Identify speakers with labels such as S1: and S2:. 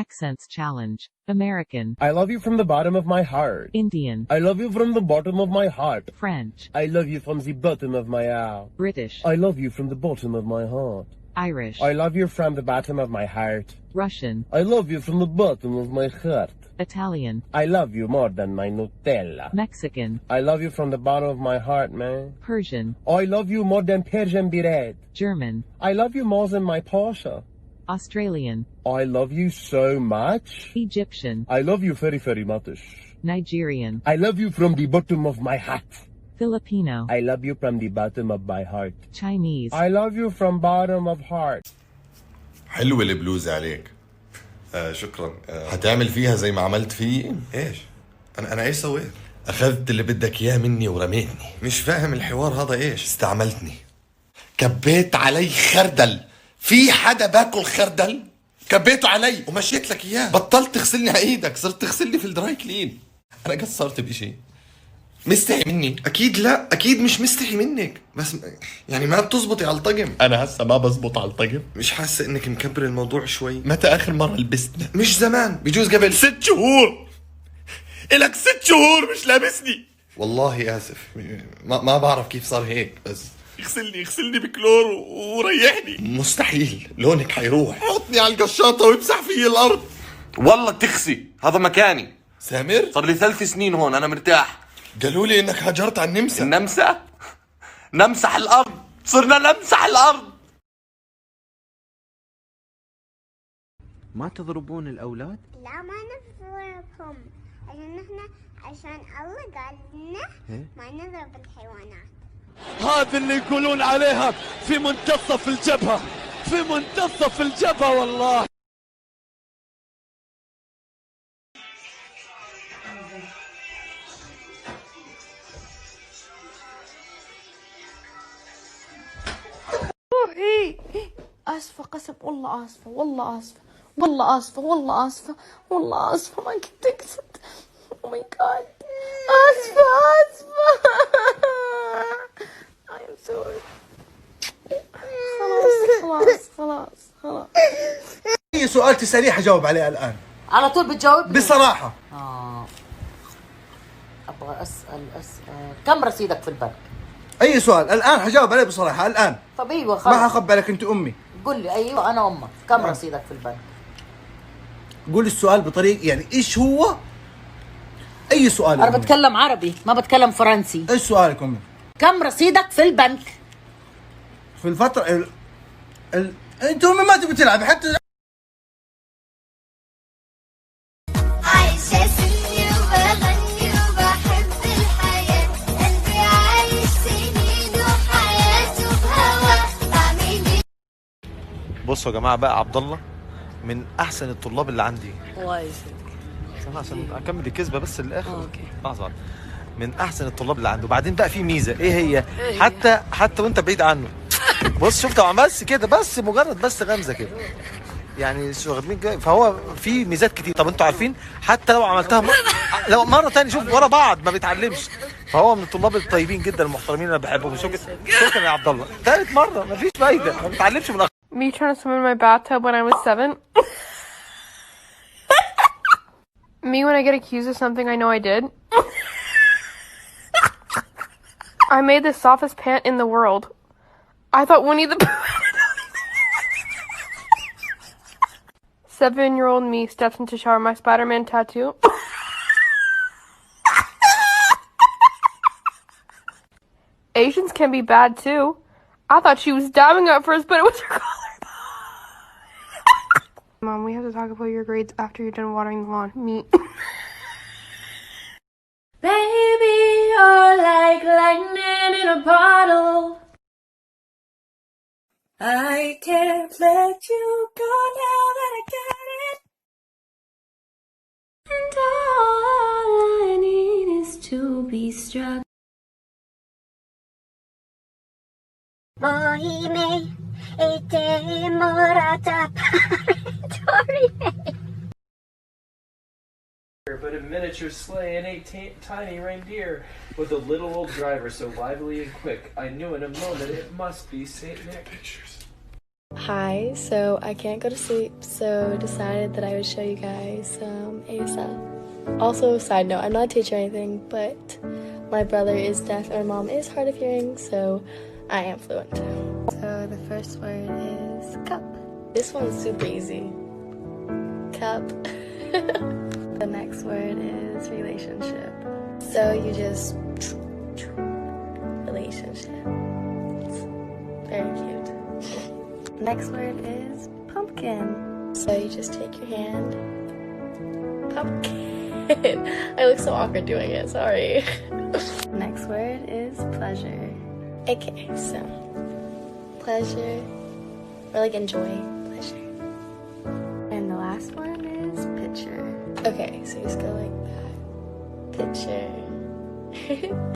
S1: Accents challenge. American.
S2: I love you from the bottom of my heart.
S1: Indian.
S2: I love you from the bottom of my heart.
S1: French.
S2: I love you from the bottom of my heart.
S1: British.
S2: I love you from the bottom of my heart.
S1: Irish.
S2: I love you from the bottom of my heart.
S1: Russian.
S2: I love you from the bottom of my heart.
S1: Italian.
S2: I love you more than my Nutella.
S1: Mexican.
S2: I love you from the bottom of my heart, man.
S1: Persian.
S2: I love you more than Persian bread.
S1: German.
S2: I love you more than my Porsche.
S1: Australian.
S2: I love you so much.
S1: Egyptian.
S2: I love you very, very much.
S1: Nigerian.
S2: I love you from the bottom of my heart.
S1: Filipino.
S2: I love you from the bottom of my heart.
S1: Chinese.
S2: I love you from bottom of heart.
S3: حلوة البلوزة عليك.
S4: شكرا.
S3: هتعمل فيها زي ما عملت فيه؟
S4: ايش؟ انا ايش سويت؟
S3: اخذت اللي بدك اياه مني ورميتني.
S4: مش فاهم الحوار هذا ايش؟
S3: استعملتني. كبيت علي خردل. في حدا باكل خردل؟ كبيته علي
S4: ومشيت لك اياه.
S3: بطلت تغسلني على ايدك، صرت تغسلني في الدراي كلين. انا قصرت بشيء؟ مستحي مني؟
S4: اكيد لا، اكيد مش مستحي منك، بس يعني ما بتزبطي على الطقم.
S3: انا هسه ما بزبط على الطقم.
S4: مش حاسه انك مكبر الموضوع شوي؟
S3: متى اخر مرة لبستنا؟
S4: مش زمان، بجوز قبل
S3: 6 شهور. الك 6 شهور مش لابسني.
S4: والله اسف، ما بعرف كيف صار هيك، بس
S3: اغسلني بكلور وريحني.
S4: مستحيل، لونك حيروح.
S3: حطني على القشاطة وامسح فيه الارض.
S4: والله تخسي، هذا مكاني.
S3: سامر
S4: صار لي 3 سنين هون، انا مرتاح.
S3: قالوا لي انك هجرت على النمسا.
S4: النمسا؟ نمسح الارض، صرنا نمسح الارض.
S5: ما تضربون الأولاد؟
S6: لا ما نضربهم، عشان الله قال لنا ما نضرب الحيوانات.
S7: هذا اللي يقولون عليها في منتصف الجبهة، في منتصف الجبهة والله.
S8: آسفة قسم والله آسفة والله آسفة والله آسفة والله آسفة والله آسفة ما كنت أقصد. Oh my god. آسفة I am sorry. خلاص.
S9: أي سؤال تسأليه حجاوب عليه الآن.
S10: على طول بتجاوبني؟
S9: بصراحة.
S10: أبغى أسأل كم رصيدك في البنك؟
S9: أي سؤال الآن حجاوب عليه بصراحة الآن.
S10: طب أيوة خلاص.
S9: ما هخبي عليك، أنت أمي.
S10: قل لي. أيوة أنا أمك. كم رصيدك في البنك؟
S9: قول السؤال بطريقة يعني إيش هو؟ أي سؤال؟
S10: أنا بتكلم عربي ما بتكلم فرنسي.
S9: إيش سؤالك أمي؟
S10: كم رصيدك في البنك؟
S9: في الفترة أنت أمي ما تبي تلعب حتى.
S5: بصوا يا جماعة بقى، عبد الله من أحسن الطلاب اللي عندي.
S10: الله يسعدك.
S5: عشان أكمل الكذبة بس للآخر. أوكي. لحظة. من أحسن الطلاب اللي عنده. وبعدين بقى في ميزة، إيه هي؟ حتى وأنت بعيد عنه. بص شفت هو بس كده، بس مجرد بس غمزة كده. يعني واخدين، فهو في ميزات كتير. طب أنتوا عارفين حتى لو عملتها لو مرة تانية شوف ورا بعض ما بيتعلمش. فهو من الطلاب الطيبين جدا المحترمين اللي أنا بحبهم. شكرا يا عبد الله. ثالث مرة مفيش فايدة، ما بيتعلمش من
S8: Me trying to swim in my bathtub when I was 7. Me when I get accused of something I know I did. I made the softest pant in the world. I thought Winnie the Pooh. 7-year-old me steps into shower my Spider-Man tattoo. Asians can be bad too. I thought she was dabbing at first, but it was her collar. Mom, we have to talk about your grades after you're done watering the lawn. Me.
S6: Baby, you're like lightning in a bottle. I can't let you go now that I got it. And all I need is to be struck. Mohime ete morata
S11: but a miniature sleigh and a tiny reindeer with a little old driver so lively and quick. I knew in a moment it must be Saint Nick.
S8: Hi, so I can't go to sleep, so decided that I would show you guys some ASL. Also, side note, I'm not a teacher or anything, but my brother is deaf and my mom is hard of hearing, so I am fluent. So the first word is cup. This one's super easy. Cup. The next word is relationship. So you just relationship. It's very cute. Next word is pumpkin. So you just take your hand. Pumpkin. I look so awkward doing it, sorry. Next word is pleasure. Okay, so pleasure, or like enjoy, pleasure. And the last one is picture. Okay, so you just go like that. Picture.